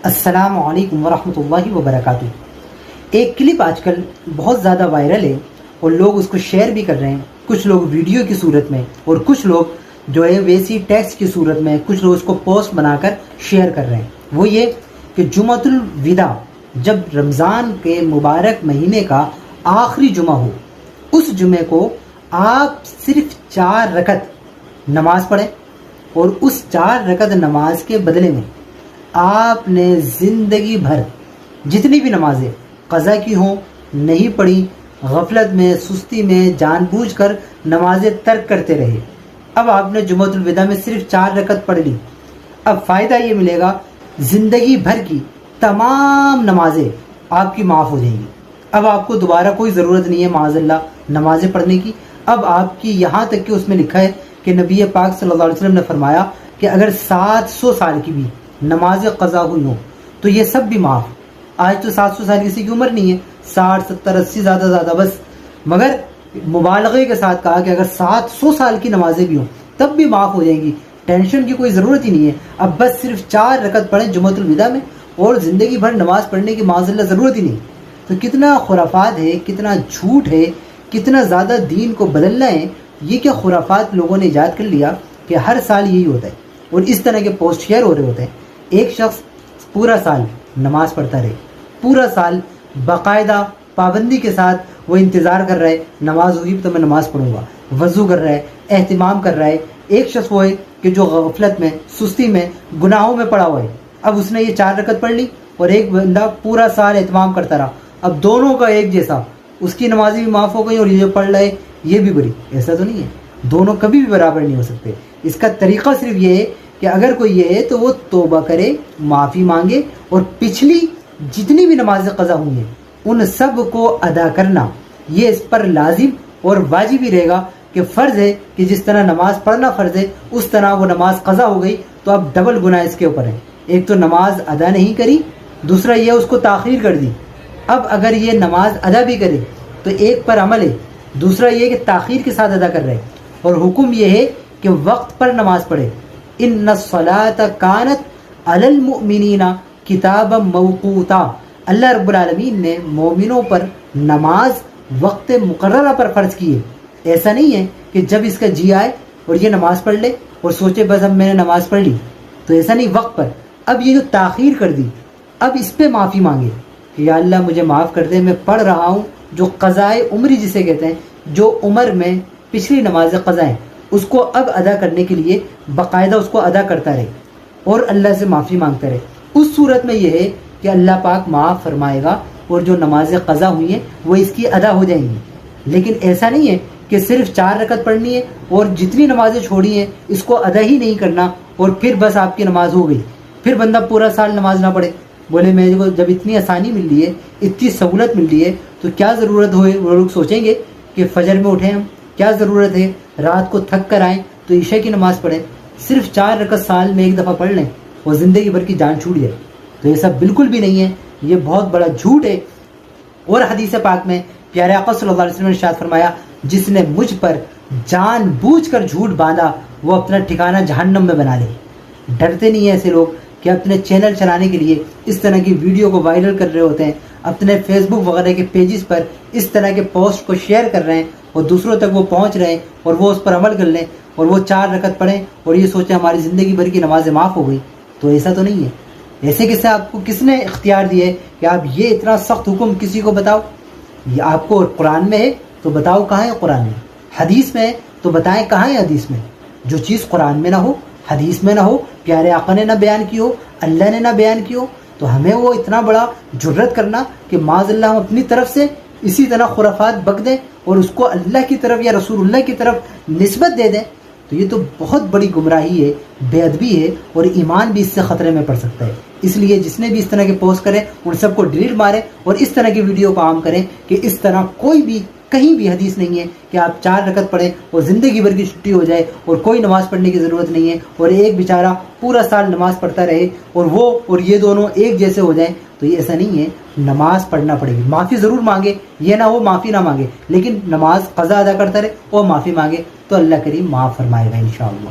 السلام علیکم ورحمۃ اللہ وبرکاتہ۔ ایک کلپ آج کل بہت زیادہ وائرل ہے اور لوگ اس کو شیئر بھی کر رہے ہیں، کچھ لوگ ویڈیو کی صورت میں اور کچھ لوگ جو ہے ویسی ٹیکسٹ کی صورت میں، کچھ لوگ اس کو پوسٹ بنا کر شیئر کر رہے ہیں۔ وہ یہ کہ جمعۃ الوداع، جب رمضان کے مبارک مہینے کا آخری جمعہ ہو، اس جمعے کو آپ صرف 4 رکعت نماز پڑھیں اور اس 4 رکعت نماز کے بدلے میں آپ نے زندگی بھر جتنی بھی نمازیں قضا کی ہوں، نہیں پڑھی، غفلت میں، سستی میں، جان بوجھ کر نمازیں ترک کرتے رہے، اب آپ نے جمعۃ الوداع میں صرف 4 رکعت پڑھ لی، اب فائدہ یہ ملے گا زندگی بھر کی تمام نمازیں آپ کی معاف ہو جائیں گی۔ اب آپ کو دوبارہ کوئی ضرورت نہیں ہے معاذ اللہ نمازیں پڑھنے کی۔ اب آپ کی یہاں تک کہ اس میں لکھا ہے کہ نبی پاک صلی اللہ علیہ وسلم نے فرمایا کہ اگر 700 سال کی بھی نمازیں قضا ہوئی ہوں تو یہ سب بھی معاف۔ آج تو 700 سال کسی کی عمر نہیں ہے، 60 70 80 زیادہ بس، مگر مبالغے کے ساتھ کہا کہ اگر 700 سال کی نمازیں بھی ہوں تب بھی معاف ہو جائیں گی، ٹینشن کی کوئی ضرورت ہی نہیں ہے۔ اب بس صرف 4 رکعت پڑھیں جمعۃ الوداع میں اور زندگی بھر نماز پڑھنے کی معاذ اللہ ضرورت ہی نہیں۔ تو کتنا خرافات ہے، کتنا جھوٹ ہے، کتنا زیادہ دین کو بدلنا ہے۔ یہ کیا خرافات لوگوں نے ایجاد کر لیا کہ ہر سال یہی ہوتا ہے اور اس طرح کے پوسٹ شیئر ہو رہے ہوتے ہیں۔ ایک شخص پورا سال نماز پڑھتا رہے، پورا سال باقاعدہ پابندی کے ساتھ وہ انتظار کر رہا ہے نماز ہوگی تو میں نماز پڑھوں گا، وضو کر رہا ہے، اہتمام کر رہا ہے۔ ایک شخص وہ ہے کہ جو غفلت میں، سستی میں، گناہوں میں پڑا ہوا ہے، اب اس نے یہ 4 رکعت پڑھ لی اور ایک بندہ پورا سال اہتمام کرتا رہا، اب دونوں کا ایک جیسا، اس کی نمازیں بھی معاف ہو گئی اور یہ جو پڑھ رہا ہے یہ بھی بری۔ ایسا تو نہیں ہے، دونوں کبھی بھی برابر نہیں ہو سکتے۔ اس کا طریقہ صرف یہ ہے کہ اگر کوئی یہ ہے تو وہ توبہ کرے، معافی مانگے اور پچھلی جتنی بھی نمازیں قضا ہوئی ہیں ان سب کو ادا کرنا، یہ اس پر لازم اور واجب ہی رہے گا کہ فرض ہے کہ جس طرح نماز پڑھنا فرض ہے اس طرح وہ نماز قضا ہو گئی تو اب ڈبل گناہ اس کے اوپر ہے۔ ایک تو نماز ادا نہیں کری، دوسرا یہ اس کو تاخیر کر دی۔ اب اگر یہ نماز ادا بھی کرے تو ایک پر عمل ہے، دوسرا یہ کہ تاخیر کے ساتھ ادا کر رہے، اور حکم یہ ہے کہ وقت پر نماز پڑھے۔ ان الصلاۃ کانت علی المؤمنین کتابا موقوتا، اللہ رب العالمین نے مومنوں پر نماز وقت مقررہ پر فرض کی ہے۔ ایسا نہیں ہے کہ جب اس کا جی آئے اور یہ نماز پڑھ لے اور سوچے بس اب میں نے نماز پڑھ لی، تو ایسا نہیں، وقت پر۔ اب یہ جو تاخیر کر دی، اب اس پہ معافی مانگے کہ یا اللہ مجھے معاف کر دے، میں پڑھ رہا ہوں جو قضائے عمری جسے کہتے ہیں، جو عمر میں پچھلی نمازیں قضا ہیں اس کو اب ادا کرنے کے لیے باقاعدہ اس کو ادا کرتا رہے اور اللہ سے معافی مانگتا رہے۔ اس صورت میں یہ ہے کہ اللہ پاک معاف فرمائے گا اور جو نمازیں قضا ہوئی ہیں وہ اس کی ادا ہو جائیں گی۔ لیکن ایسا نہیں ہے کہ صرف 4 رکعت پڑھنی ہے اور جتنی نمازیں چھوڑی ہیں اس کو ادا ہی نہیں کرنا اور پھر بس آپ کی نماز ہو گئی، پھر بندہ پورا سال نماز نہ پڑھے، بولے میرے کو جب اتنی آسانی مل رہی ہے، اتنی سہولت مل رہی ہے تو کیا ضرورت ہوئے، وہ لوگ سوچیں گے کہ فجر میں اٹھیں ہم، کیا ضرورت ہے رات کو تھک کر آئیں تو عشاء کی نماز پڑھیں، صرف 4 رکعت سال میں ایک دفعہ پڑھ لیں اور زندگی بھر کی جان چھوٹ جائے۔ تو یہ سب بالکل بھی نہیں ہے، یہ بہت بڑا جھوٹ ہے۔ اور حدیث پاک میں پیارے آقا صلی اللہ علیہ وسلم نے ارشاد فرمایا، جس نے مجھ پر جان بوجھ کر جھوٹ باندھا وہ اپنا ٹھکانہ جہنم میں بنا لے۔ ڈرتے نہیں ہیں ایسے لوگ کہ اپنے چینل چلانے کے لیے اس طرح کی ویڈیو کو وائرل کر رہے ہوتے ہیں، اپنے فیس بک وغیرہ کے پیجز پر اس طرح کے پوسٹ کو شیئر کر رہے ہیں اور دوسروں تک وہ پہنچ رہے ہیں اور وہ اس پر عمل کر لیں اور وہ 4 رکعت پڑھیں اور یہ سوچیں ہماری زندگی بھر کی نمازیں معاف ہو گئی۔ تو ایسا تو نہیں ہے۔ ایسے کیسے آپ کو کس نے اختیار دیا ہے کہ آپ یہ اتنا سخت حکم کسی کو بتاؤ؟ یہ آپ کو قرآن میں ہے تو بتاؤ کہاں ہے قرآن میں، حدیث میں ہے تو بتائیں کہاں ہے حدیث میں۔ جو چیز قرآن میں نہ ہو، حدیث میں نہ ہو، پیارے آقا نے نہ بیان کی ہو، اللہ نے نہ بیان کی ہو، تو ہمیں وہ اتنا بڑا جرت کرنا کہ معاذ اللہ ہم اپنی طرف سے اسی طرح خرافات بک دیں اور اس کو اللہ کی طرف یا رسول اللہ کی طرف نسبت دے دیں، تو یہ تو بہت بڑی گمراہی ہے، بے ادبی ہے اور ایمان بھی اس سے خطرے میں پڑ سکتا ہے۔ اس لیے جس نے بھی اس طرح کے پوسٹ کریں ان سب کو ڈیلیٹ ماریں اور اس طرح کی ویڈیو کو عام کریں کہ اس طرح کوئی بھی کہیں بھی حدیث نہیں ہے کہ آپ 4 رکعت پڑھیں اور زندگی بھر کی چھٹی ہو جائے اور کوئی نماز پڑھنے کی ضرورت نہیں ہے اور ایک بیچارہ پورا سال نماز پڑھتا رہے اور وہ اور یہ دونوں ایک جیسے ہو جائیں۔ تو یہ ایسا نہیں ہے، نماز پڑھنا پڑے گی، معافی ضرور مانگے، یہ نہ ہو معافی نہ مانگے، لیکن نماز قضا ادا کرتا رہے اور معافی مانگے تو اللہ کریم معاف فرمائے گا انشاءاللہ۔